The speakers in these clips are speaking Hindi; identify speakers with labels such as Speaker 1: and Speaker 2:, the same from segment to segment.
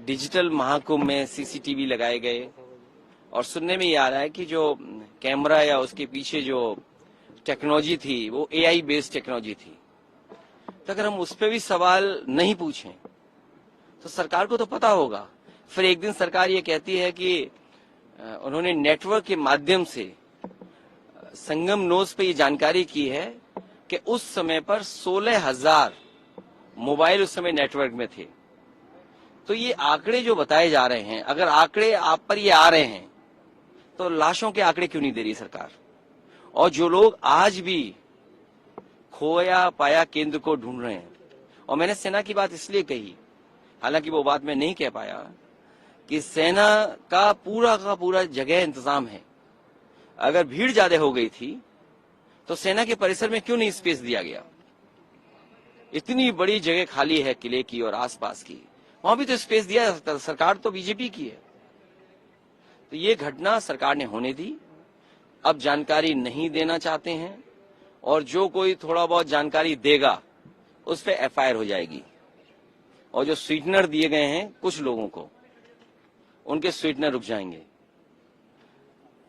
Speaker 1: डिजिटल महाकुंभ में सीसीटीवी लगाए गए और सुनने में ये आ रहा है कि जो कैमरा या उसके पीछे जो टेक्नोलॉजी थी वो एआई बेस्ड टेक्नोलॉजी थी। तो अगर हम उस पर भी सवाल नहीं पूछें तो सरकार को तो पता होगा। फिर एक दिन सरकार ये कहती है कि उन्होंने नेटवर्क के माध्यम से संगम नोज पे ये जानकारी की है कि उस समय पर 16,000 मोबाइल उस समय नेटवर्क में थे। तो ये आंकड़े जो बताए जा रहे हैं, अगर आंकड़े आप पर ये आ रहे हैं तो लाशों के आंकड़े क्यों नहीं दे रही सरकार? और जो लोग आज भी खोया पाया केंद्र को ढूंढ रहे हैं, और मैंने सेना की बात इसलिए कही, हालांकि वो बात मैं नहीं कह पाया, कि सेना का पूरा जगह इंतजाम है। अगर भीड़ ज्यादा हो गई थी तो सेना के परिसर में क्यों नहीं स्पेस दिया गया? इतनी बड़ी जगह खाली है किले की और आसपास की, वहां भी तो स्पेस दिया जा सकता था। सरकार तो बीजेपी की है। तो ये घटना सरकार ने होने दी। अब जानकारी नहीं देना चाहते हैं और जो कोई थोड़ा बहुत जानकारी देगा उस पर एफआईआर हो जाएगी। और जो स्वीटनर दिए गए हैं कुछ लोगों को, उनके स्वीटनर रुक जाएंगे।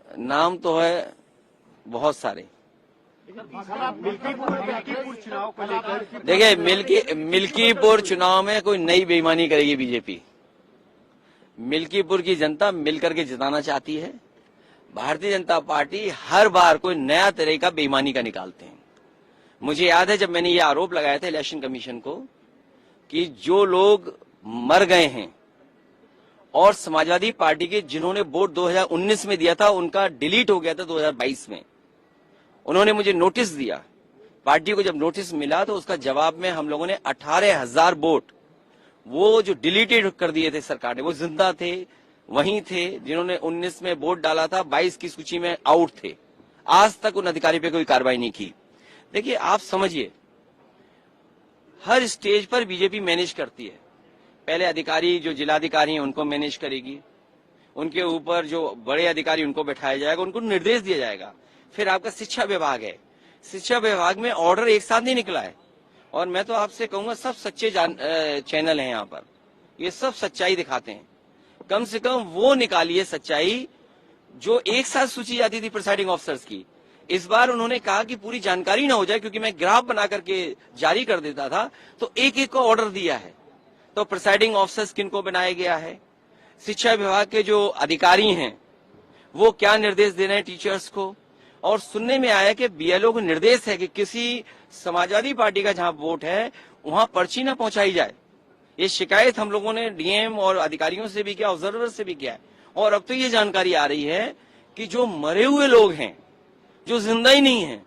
Speaker 1: नाम तो है बहुत सारे। देखिए, मिल्कीपुर चुनाव में कोई नई बेईमानी करेगी बीजेपी। मिल्कीपुर की जनता मिलकर के जिताना चाहती है। भारतीय जनता पार्टी हर बार कोई नया तरीका बेईमानी का निकालते हैं। मुझे याद है जब मैंने ये आरोप लगाया था इलेक्शन कमीशन को कि जो लोग मर गए हैं और समाजवादी पार्टी के जिन्होंने वोट 2019 में दिया था उनका डिलीट हो गया था 2022 में, उन्होंने मुझे नोटिस दिया। पार्टी को जब नोटिस मिला तो उसका जवाब में हम लोगों ने 18,000 वोट वो जो डिलीटेड कर दिए थे सरकार ने, वो जिंदा थे, वहीं थे जिन्होंने 19 में वोट डाला था, 22 की सूची में आउट थे। आज तक उन अधिकारी पे कोई कार्रवाई नहीं की। देखिए, आप समझिए, हर स्टेज पर बीजेपी मैनेज करती है। पहले अधिकारी जो जिलाधिकारी हैं उनको मैनेज करेगी, उनके ऊपर जो बड़े अधिकारी उनको बैठाया जाएगा, उनको निर्देश दिया जाएगा। फिर आपका शिक्षा विभाग है, शिक्षा विभाग में ऑर्डर एक साथ नहीं निकला है। और मैं तो आपसे कहूंगा सब सच्चे चैनल हैं यहाँ पर, ये सब सच्चाई दिखाते हैं। कम से कम वो निकालिए सच्चाई जो एक साथ सूची जाती थी प्रिसाइडिंग ऑफिसर्स की। इस बार उन्होंने कहा कि पूरी जानकारी ना हो जाए, क्योंकि मैं ग्राफ बना करके जारी कर देता था, तो एक एक को ऑर्डर दिया है। तो प्रिसाइडिंग ऑफिसर्स किनको बनाया गया है, शिक्षा विभाग के जो अधिकारी हैं वो क्या निर्देश दे रहे हैं टीचर्स को। और सुनने में आया कि बीएलओ को निर्देश है कि किसी समाजवादी पार्टी का जहां वोट है वहां पर्ची ना पहुंचाई जाए। ये शिकायत हम लोगों ने डीएम और अधिकारियों से भी किया, ऑब्जर्वर से भी किया है। और अब तो ये जानकारी आ रही है कि जो मरे हुए लोग हैं, जो जिंदा ही नहीं है,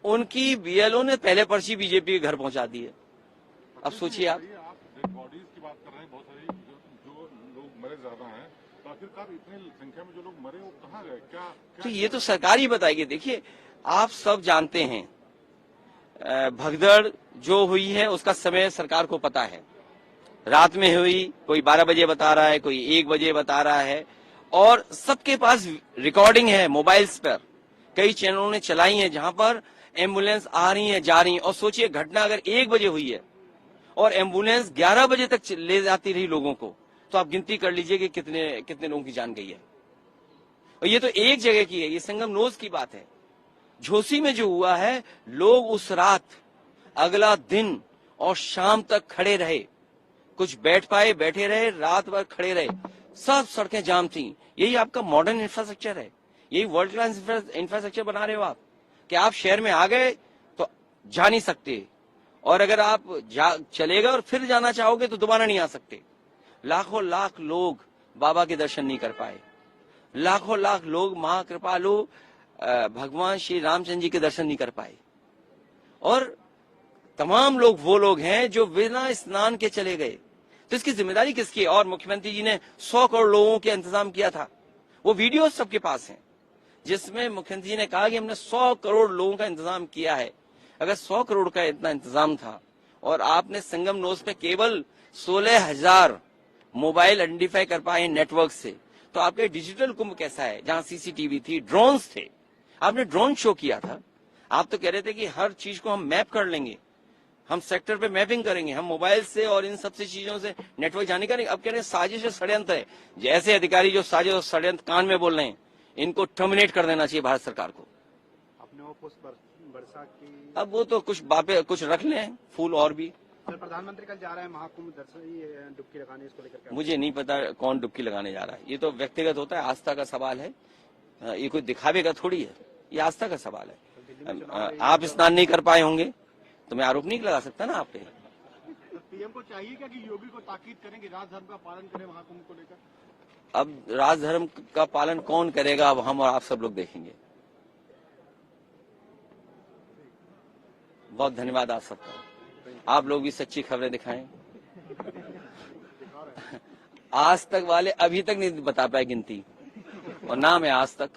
Speaker 1: उनकी बीएलओ ने पहले पर्ची बीजेपी के घर पहुंचा दी है। अब सोचिए आप
Speaker 2: बॉडीज की बात कर रहे हैं, बहुत सारी जो लोग मरे ज्यादा हैं, तो आखिरकार इतनी संख्या में जो लोग मरे वो कहाँ गए? क्या
Speaker 1: तो ये तो सरकार ही बताएगी। देखिए, आप सब जानते हैं भगदड़ जो हुई है उसका समय सरकार को पता है। रात में हुई, कोई 12 बजे बता रहा है, कोई 1 बजे बता रहा है, और सबके पास रिकॉर्डिंग है मोबाइल्स पर। कई चैनलों ने चलाई है जहां पर एम्बुलेंस आ रही है, जा रही है। और सोचिए, घटना अगर 1 बजे हुई है और एम्बुलेंस 11 बजे तक ले जाती रही लोगों को, तो आप गिनती कर लीजिए कि कितने लोगों की जान गई है। और ये तो एक जगह की है, ये संगम नोज की बात है। झोसी में जो हुआ है, लोग उस रात, अगला दिन और शाम तक खड़े रहे। कुछ बैठ पाए, बैठे रहे, रात भर खड़े रहे, सब सड़कें जाम थी। यही आपका मॉडर्न इंफ्रास्ट्रक्चर है, यही वर्ल्ड क्लास इंफ्रास्ट्रक्चर बना रहे हो आप, कि आप शहर में आ गए तो जा नहीं सकते, और अगर आप चले गए और फिर जाना चाहोगे तो दोबारा नहीं आ सकते। लाखों लाख लोग बाबा के दर्शन नहीं कर पाए, लाखों लाख लोग महाकृपालु भगवान श्री रामचंद्र जी के दर्शन नहीं कर पाए। और तमाम लोग वो लोग हैं जो बिना स्नान के चले गए। तो इसकी जिम्मेदारी किसकी है? और मुख्यमंत्री जी ने 100 करोड़ लोगों के इंतजाम किया था, वो वीडियो सबके पास हैं, जिसमें मुख्यमंत्री जी ने कहा कि हमने 100 करोड़ लोगों का इंतजाम किया है। अगर 100 करोड़ का इतना इंतजाम था और आपने संगम नोज पे केवल 16,000 मोबाइल आइडेंटिफाई कर पाए नेटवर्क से, तो आपके डिजिटल कुंभ कैसा है, जहां सीसीटीवी थी, ड्रोन्स थे, आपने ड्रोन शो किया था। आप तो कह रहे थे कि हर चीज को हम मैप कर लेंगे। हम सेक्टर पे मैपिंग करेंगे, हम मोबाइल से और इन सबसे चीजों से नेटवर्क जाने का नहीं। अब कह रहे हैं साजिश और षड्यंत्र है। जैसे अधिकारी जो साजिश और षड्यंत्र कान में बोल रहे हैं, इनको टर्मिनेट कर देना चाहिए भारत सरकार को।
Speaker 3: अपने वो पुष्प वर्षा की
Speaker 1: अब वो तो कुछ बापे कुछ रख लें, फूल और भी।
Speaker 3: सर, प्रधानमंत्री कल जा रहे हैं महाकुंभ दर्शन डुबकी लगाने, इसको लेकर के
Speaker 1: मुझे नहीं पता कौन डुबकी लगाने जा रहा है, ये तो व्यक्तिगत होता है, आस्था का सवाल है। ये कोई दिखावे का थोड़ी है, ये आस्था का सवाल है। आप स्नान नहीं कर पाए होंगे तो मैं आरोप नहीं लगा सकता ना आप पे।
Speaker 3: पीएम को चाहिए क्या कि योगी को ताकीद करें कि राजधर्म का पालन करें महाकुंभ को लेकर?
Speaker 1: अब राजधर्म का पालन कौन करेगा, अब हम और आप सब लोग देखेंगे। बहुत धन्यवाद आप सबका, आप लोग भी सच्ची खबरें दिखाएं। आज तक वाले अभी तक नहीं बता पाए गिनती, और नाम है आज तक।